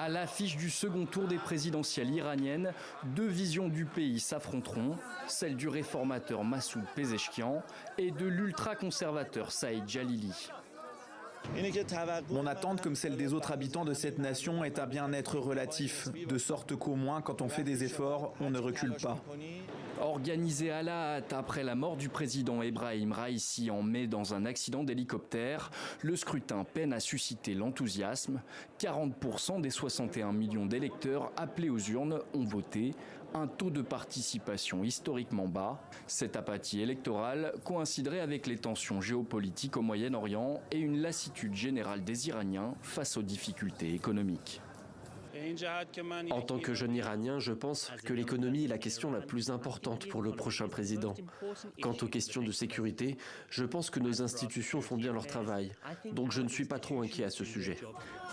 À l'affiche du second tour des présidentielles iraniennes, deux visions du pays s'affronteront, celle du réformateur Massoud Pezeshkian et de l'ultra-conservateur Saïd Jalili. Mon attente, comme celle des autres habitants de cette nation, est un bien-être relatif, de sorte qu'au moins, quand on fait des efforts, on ne recule pas. Organisé à la hâte après la mort du président Ebrahim Raïssi en mai dans un accident d'hélicoptère, le scrutin peine à susciter l'enthousiasme. 40% des 61 millions d'électeurs appelés aux urnes ont voté, un taux de participation historiquement bas. Cette apathie électorale coïnciderait avec les tensions géopolitiques au Moyen-Orient et une lassitude générale des Iraniens face aux difficultés économiques. En tant que jeune Iranien, je pense que l'économie est la question la plus importante pour le prochain président. Quant aux questions de sécurité, je pense que nos institutions font bien leur travail, donc je ne suis pas trop inquiet à ce sujet.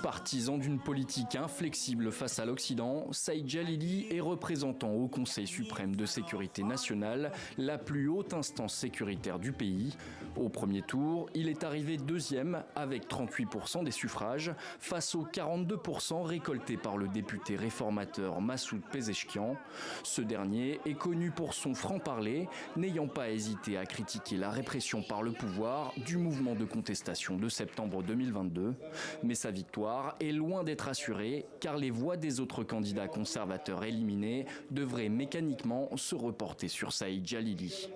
Partisan d'une politique inflexible face à l'Occident, Saïd Jalili est représentant au Conseil suprême de sécurité nationale, la plus haute instance sécuritaire du pays. Au premier tour, il est arrivé deuxième avec 38% des suffrages face aux 42% récoltés par le député réformateur Massoud Pezeshkian. Ce dernier est connu pour son franc-parler, n'ayant pas hésité à critiquer la répression par le pouvoir du mouvement de contestation de septembre 2022. Mais sa victoire est loin d'être assurée, car les voix des autres candidats conservateurs éliminés devraient mécaniquement se reporter sur Saïd Jalili.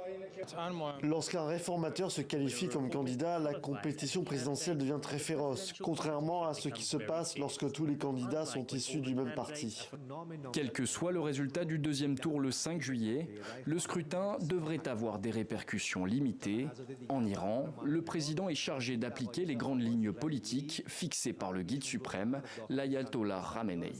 Lorsqu'un réformateur se qualifie comme candidat, la compétition présidentielle devient très féroce, contrairement à ce qui se passe lorsque tous les candidats sont issus du même parti. Quel que soit le résultat du deuxième tour le 5 juillet, le scrutin devrait avoir des répercussions limitées. En Iran, le président est chargé d'appliquer les grandes lignes politiques fixées par le guide suprême, l'ayatollah Khamenei.